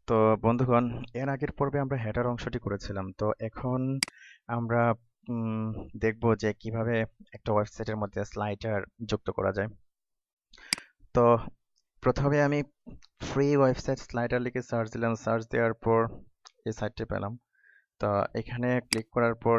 তো বন্ধুগণ, এর আগের পর্বে আমরা হেডার অংশটি করেছিলাম। তো এখন আমরা উম, দেখব যে কিভাবে একটা ওয়েবসাইটের মধ্যে স্লাইডার যুক্ত করা যায়। তো প্রথমে আমি ফ্রি ওয়েবসাইট স্লাইডার লিখে সার্চ দিলাম। সার্চ দেওয়ার পর এই সাইটটি পেলাম। তো এখানে ক্লিক করার পর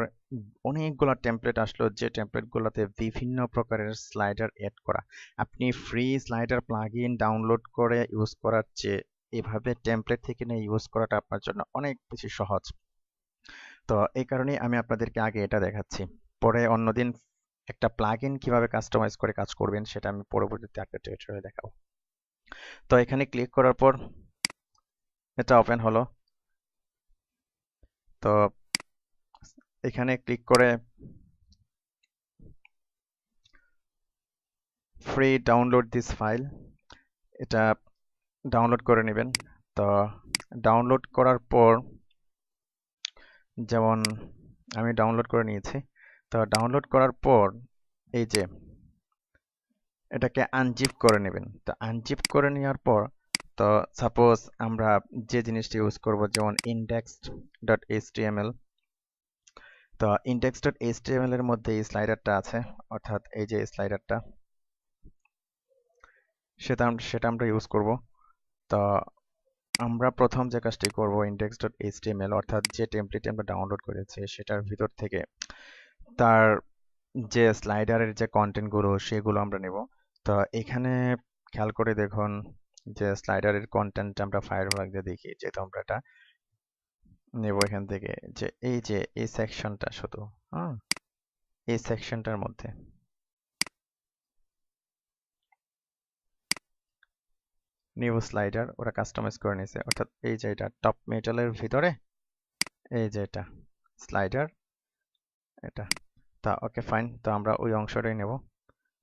অনেকগুলো টেমপ্লেট আসলো, যে টেমপ্লেটগুলোতে বিভিন্ন প্রকারের স্লাইডার এড করা। আপনি ফ্রি স্লাইডার প্লাগইন ডাউনলোড করে ইউজ করার চেয়ে এভাবে টেমপ্লেট থেকে নিয়ে ইউজ করাটা আপনার জন্য অনেক বেশি সহজ। তো এই কারণেই আমি আপনাদেরকে আগে এটা দেখাচ্ছি। পরে অন্যদিন একটা প্লাগইন কিভাবে কাস্টমাইজ করে কাজ করবেন সেটা আমি পরবর্তীতে একটা টিউটোরিয়ালে দেখাবো। তো এখানে ক্লিক করার পর এটা ওপেন হলো। তো এখানে ক্লিক করে ফ্রি ডাউনলোড দিস ফাইল, এটা ডাউনলোড করে নেবেন। তো ডাউনলোড করার পর, যেমন আমি ডাউনলোড করে নিয়েছি। তো ডাউনলোড করার পর এই যে এটাকে আনজিপ করে নেবেন। তো আনজিপ করে নেওয়ার পর, তো সাপোজ আমরা যে জিনিসটি ইউজ করব, যেমন index.html। তো index.html এর মধ্যে এই স্লাইডারটা আছে, অর্থাৎ এই যে স্লাইডারটা, সেটা আমরা ইউজ করব। তো আমরা প্রথম যে কাজটি করব, index.html অর্থাৎ যে টেমপ্লেট আমরা ডাউনলোড করেছি সেটার ভিতর থেকে তার যে স্লাইডারের যে কন্টেন্টগুলো সেগুলো আমরা নেব। তো এখানে খেয়াল করে দেখুন যে স্লাইডারের কন্টেন্ট আমরা ফায়ারফ্লাগ দিয়ে দেখি, যেহেতু আমরা এটা নেব এখান থেকে, যে এই সেকশনটা শুধু, হ্যাঁ, এই সেকশনটার মধ্যে নিউ স্লাইডার ওরা কাস্টমাইজ করে নিয়েছে, অর্থাৎ এই যে এটা টপ মেটালের ভিতরে এই যে এটা স্লাইডার, এটা। তা ওকে, ফাইন। তো আমরা ওই অংশটাই নেব।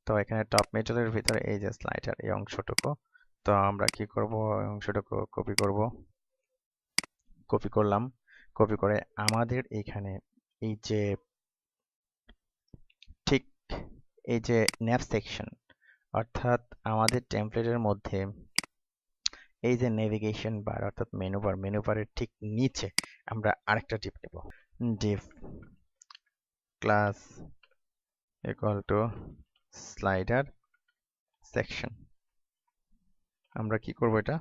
তো এখানে টপ মেটালের ভিতরে এই যে স্লাইডার, এই অংশটুকু। তো আমরা কি করব, এই অংশটুকু কপি করব। কপি করলাম। কপি করে আমাদের এখানে এই যে ঠিক এই যে ন্যাভ সেকশন, অর্থাৎ আমাদের টেমপ্লেটের মধ্যে এই যে নেভিগেশন বার অর্থাৎ মেনু বারের ঠিক নিচে আমরা আরেকটা টিপ নেব, div class equal to slider section. আমরা কি করব, এটা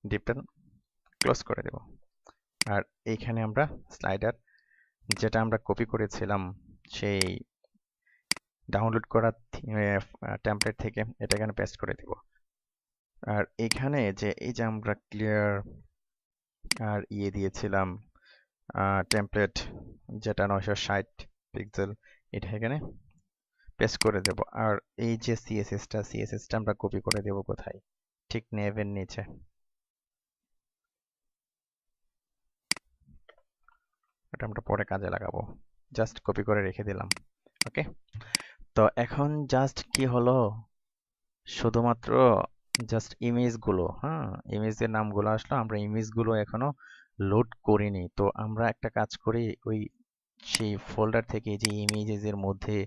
ডিপটা ক্লোজ করে দেব। আর এইখানে আমরা স্লাইডার যেটা আমরা কপি করেছিলাম সেই ডাউনলোড করা টেমপ্লেট থেকে, এটা এখানে পেস্ট করে দেব। আর এখানে যে এই যে আমরা ক্লিয়ার আর দিয়েছিলাম টেমপ্লেট, যেটা 960 পিক্সেল, এটা এখানে পেস্ট করে দেব। আর এই যে সিএসএসটা আমরা কপি করে দেব কোথায়, ঠিক নেভের নিচে। এটা আমরা পরে কাজে লাগাবো, জাস্ট কপি করে রেখে দিলাম। ওকে। তো এখন জাস্ট কি হলো, শুধুমাত্র জাস্ট ইমেজগুলো, হ্যাঁ, ইমেজের নামগুলো আসলো, আমরা ইমেজগুলো এখনো লোড করিনি। তো আমরা একটা কাজ করি, ওই সেই ফোল্ডার থেকে যে ইমেজের মধ্যে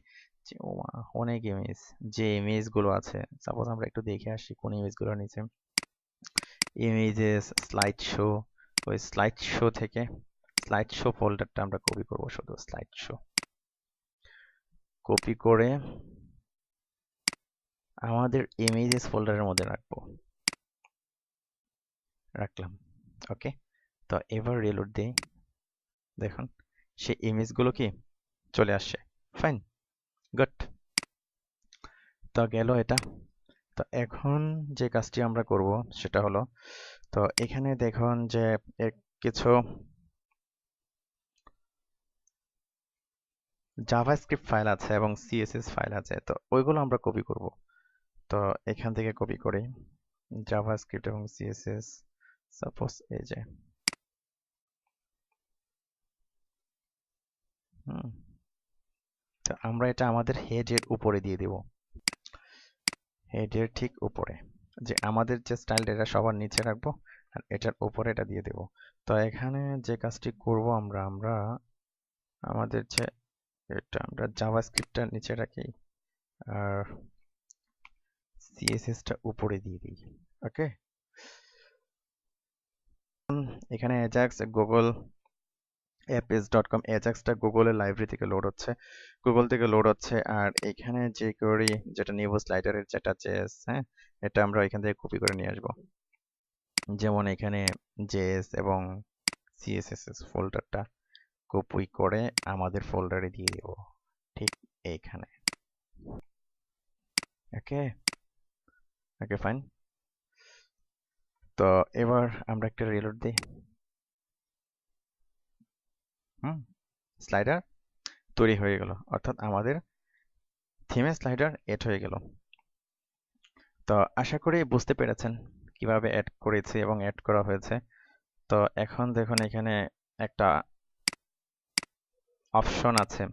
অনেক ইমেজ, যে ইমেজগুলো আছে, সাপোজ আমরা একটু দেখে আসি কোন ইমেজগুলো নিচে, ইমেজেস স্লাইড শো, ওই স্লাইড শো থেকে স্লাইড শো ফোল্ডারটা আমরা কপি করব, শুধু স্লাইড শো কপি করে আমাদের ইমেজেস ফোল্ডারের মধ্যে রাখলাম। ওকে। তো এবার রিলোড দিই, দেখুন সেই ইমেজগুলো কি চলে আসছে। Fine, good. তো গেল এটা। তো এখন যে কাজটি আমরা করব সেটা হলো, তো এখানে দেখুন যে এর কিছু জাভাস্ক্রিপ্ট ফাইল আছে এবং সিএসএস ফাইল আছে, তো ওইগুলো আমরা কপি করব। তো এখান থেকে কপি করি জাভাস্ক্রিপ্ট এবং সিএসএস, সাপোজ এই যে, হুম, তো আমরা এটা আমাদের হেডের উপরে দিয়ে দেব, হেডের ঠিক উপরে, যে আমাদের যে স্টাইলটা এটা সবার নিচে রাখবো আর এটার উপরে এটা দিয়ে দেব। তো এখানে যে কাজটি করব আমরা আমরা আমাদের যে এটা আমরা জাভাস্ক্রিপ্টটা নিচে রাখি আর সিএসএসটা উপরে দিয়ে দিই। ওকে। এখানে অ্যাজাক্স গুগল apps.com অ্যাজাক্সটা গুগলের লাইব্রেরি থেকে লোড হচ্ছে, গুগল থেকে লোড হচ্ছে। আর এখানে যে করি, যেটা নিউ স্লাইডারের যেটা জেএস, হ্যাঁ, এটা আমরা এখান থেকে কপি করে নিয়ে আসবো। যেমন এখানে জেএস এবং সিএসএস ফোল্ডারটা কপি করে আমাদের ফোল্ডারে দিয়ে দিব, ঠিক এইখানে। ওকে, ওকে ফাইন। তো এবার আমরা একটা রিলোড দিই। স্লাইডার তৈরি হয়ে গেল, অর্থাৎ আমাদের থিমে স্লাইডার এড হয়ে গেল। তো আশা করি বুঝতে পেরেছেন কিভাবে অ্যাড করেছি এবং অ্যাড করা হয়েছে। তো এখন দেখুন এখানে একটা অপশন আছে,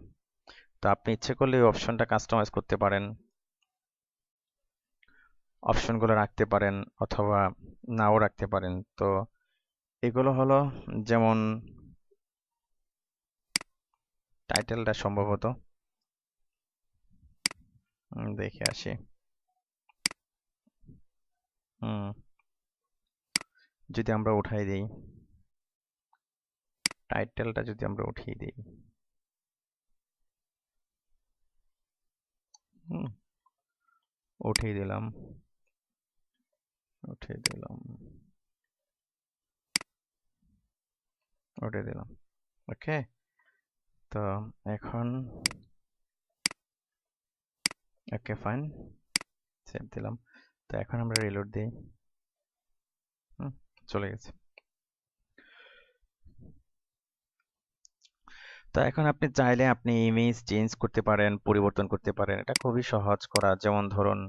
তো আপনি ইচ্ছে করলে এই অপশনটা কাস্টমাইজ করতে পারেন, অপশনগুলো রাখতে পারেন অথবা নাও রাখতে পারেন। তো এগুলো হলো, যেমন টাইটেলটা সম্ভবত দেখে আসি। হুম, যদি আমরা উঠাই দিই, টাইটেলটা যদি আমরা উঠিয়ে দিই, হুম, উঠিয়ে দিলাম, উঠিয়ে দিলাম, উঠিয়ে দিলাম। ওকে, তো এখন ওকে ফাইন, সেভ দিলাম। তো এখন আমরা রিলোড দিই। চলে গেছে। তো এখন আপনি চাইলে আপনি ইমেজ চেঞ্জ করতে পারেন, পরিবর্তন করতে পারেন। এটা খুবই সহজ করা। যেমন ধরুন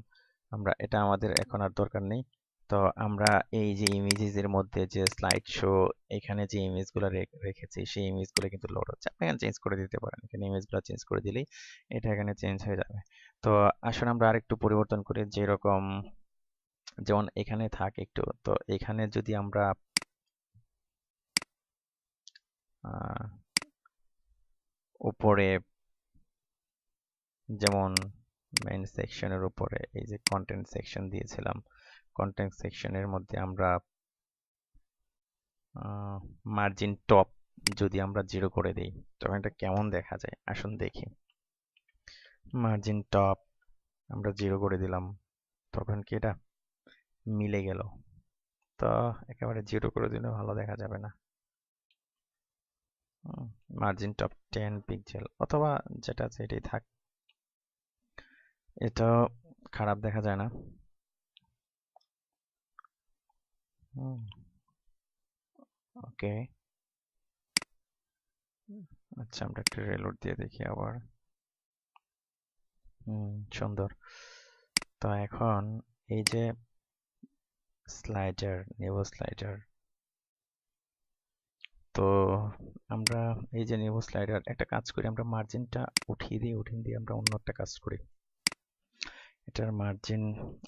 আমরা এটা আমাদের এখন আর দরকার নেই। তো আমরা এই যে ইমেজেস এর মধ্যে যে স্লাইড শো, এখানে যে ইমেজগুলো রেখেছি সেই ইমেজগুলো কিন্তু লোড হচ্ছে। আপনি এখানে চেঞ্জ করে দিতে পারেন, এখানে ইমেজগুলো চেঞ্জ করে দিলেই এটা এখানে চেঞ্জ হয়ে যাবে। তো আসলে আমরা আরেকটু পরিবর্তন করি, যেরকম যেমন এখানে থাক একটু। তো এখানে যদি আমরা উপরে, যেমন মেইন সেকশনের উপরে এই যে কন্টেন্ট সেকশন দিয়েছিলাম, কন্টেন্ট সেকশনের মধ্যে আমরা মার্জিন টপ যদি আমরা 0 করে দিই, তখন এটা কেমন দেখা যায় আসুন দেখি। মার্জিন টপ আমরা 0 করে দিলাম, তখন কি এটা মিলে গেল? তো একেবারে 0 করে দিলে ভালো দেখা যাবে না। মার্জিন টপ 10 পিক্সেল অথবা যেটা আছে এটাই থাক, এটাও খারাপ দেখা যায় না। ওকে, আচ্ছা আমরা একটা রিলোড দিয়ে দেখি আবার। সুন্দর। তো এখন এই যে স্লাইডার, নিউ স্লাইডার, তো আমরা এই যে নিউ স্লাইডার একটা কাজ করি, আমরা মার্জিনটা উঠিয়ে দিই, উঠিয়ে দিয়ে আমরা অন্য একটা কাজ করি। এটার মার্জিন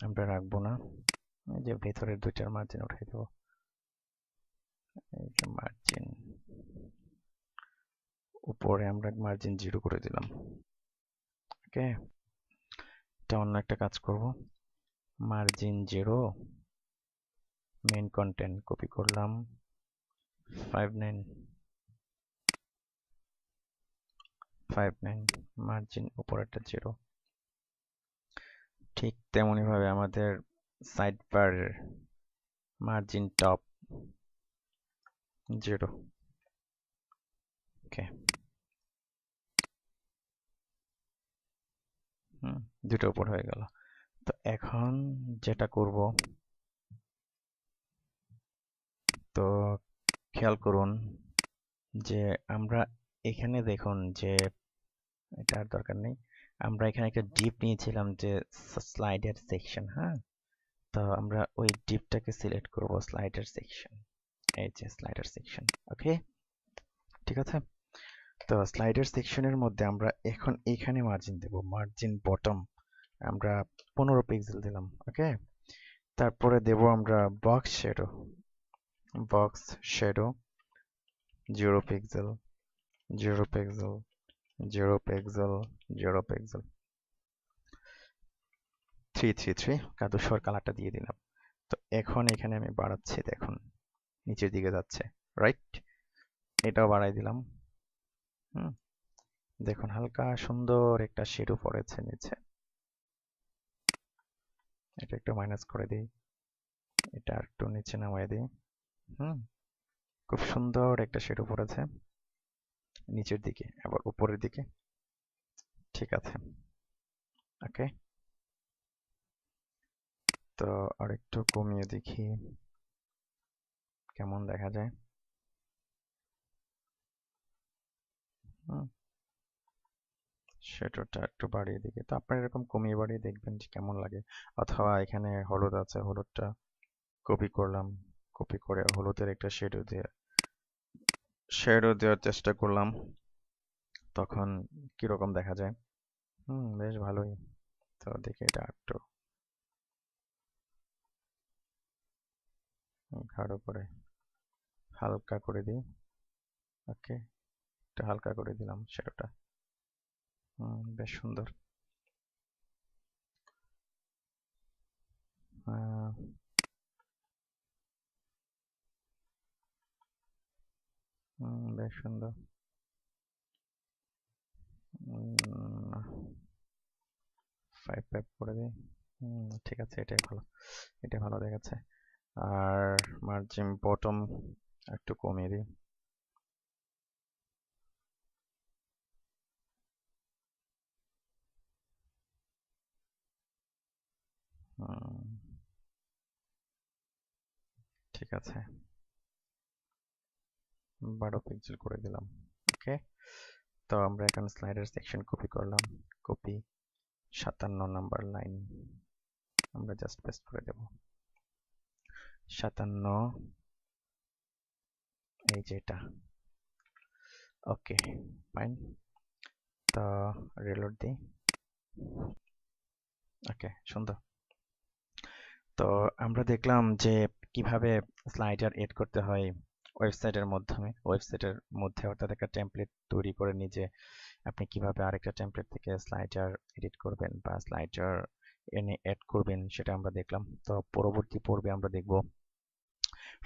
আমরা রাখবো না, এই যে ভেতরের দুইটার মার্জিন উঠিয়ে দেবো। এই যে মার্জিন উপরে আমরা মার্জিন 0 করে দিলাম। ওকে, এটা অন্য একটা কাজ করব। মার্জিন 0, মেইন কন্টেন্ট কপি করলাম 59, 59 মার্জিন উপরেরটা 0। ঠিক তেমনি ভাবে আমাদের সাইড বার মার্জিন টপ 0। ওকে, দুটো উপর হয়ে গেল। তো এখন যেটা করব, তো খেয়াল করুন যে আমরা এখানে দেখুন যে এটা আর দরকার নেই। আমরা এখানে একটা ডিপ নিয়েছিলাম যে স্লাইডার সেকশন, হ্যাঁ, তো আমরা ওই ডিপটাকে সিলেক্ট করব, স্লাইডার সেকশন, এই যে স্লাইডার সেকশন। ওকে, ঠিক আছে। তো স্লাইডার সেকশনের মধ্যে আমরা এখন এখানে মার্জিন দেব, মার্জিন বটম আমরা 15 পিক্সেল দিলাম। ওকে, তারপরে দেব আমরা box shadow, box shadow 0 pixel, 0 pixel, 0 pixel, 0 pixel, 333 ধূসর কালারটা দিয়ে দিলাম। তো এখন এখানে আমি বাড়াচ্ছি, দেখুন নিচের দিকে যাচ্ছে। রাইট? এটাও বাড়াই দিলাম। হুম, দেখুন হালকা সুন্দর একটা শেডো পড়েছে নিচে। এটা একটু মাইনাস করে দিই, এটা একটু নিচে নামিয়ে দিই। হুম, খুব সুন্দর একটা শেডো পড়েছে নিচের দিকে, আবার উপরের দিকে। ঠিক আছে, ওকে। তো আরেকটু কমিয়ে দেখি কেমন দেখা যায়। হুম, সেটাটা একটু বাড়িয়ে দিকে, তো আপনারা এরকম কমিয়ে বাড়িয়ে দেখবেন যে কেমন লাগে। অথবা এখানে হলুদ আছে, হলুদটা কপি করলাম, কপি করে হলুদের একটা শেডো দেওয়ার চেষ্টা করলাম, তখন কিরকম দেখা যায়। বেশ ভালোই। তো দেখি এটা একটু গাঢ় করে হালকা করে দিই। ওকে, একটু হালকা করে দিলাম শেডোটা। বেশ সুন্দর। আহ, বেশ সুন্দর। উম, 5 করে দিই। ঠিক আছে, এটাই ভালো, এটাই ভালো দেখাচ্ছে। আর মার্জিন বটম একটু কমিয়ে দিই। হুম, ঠিক আছে, 12 পিক্সেল করে দিলাম। ওকে, তো আমরা এখন স্লাইডার সেকশন কপি করলাম। কপি 57 নাম্বার লাইন, আমরা জাস্ট পেস্ট করে দেব। 57, এই যে এটা। ওকে, ফাইন। তো রিলোড দিই। ওকে, সুন্দর। তো আমরা দেখলাম যে কিভাবে স্লাইডার এড করতে হয় ওয়েবসাইটের মধ্যে অর্থাৎ একটা টেমপ্লেট তৈরি করে নিজে আপনি কিভাবে আরেকটা টেমপ্লেট থেকে স্লাইডার এডিট করবেন বা স্লাইডার এনে অ্যাড করবেন, সেটা আমরা দেখলাম। তো পরবর্তী পর্বে আমরা দেখব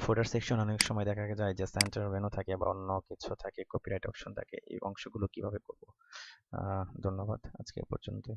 ফুটার সেকশন। অনেক সময় দেখা যায় যে সেন্টার মেনু থাকে বা অন্য কিছু থাকে, কপিরাইট অপশন থাকে, এই অংশগুলো কিভাবে করব। ধন্যবাদ, আজকে এ পর্যন্তই।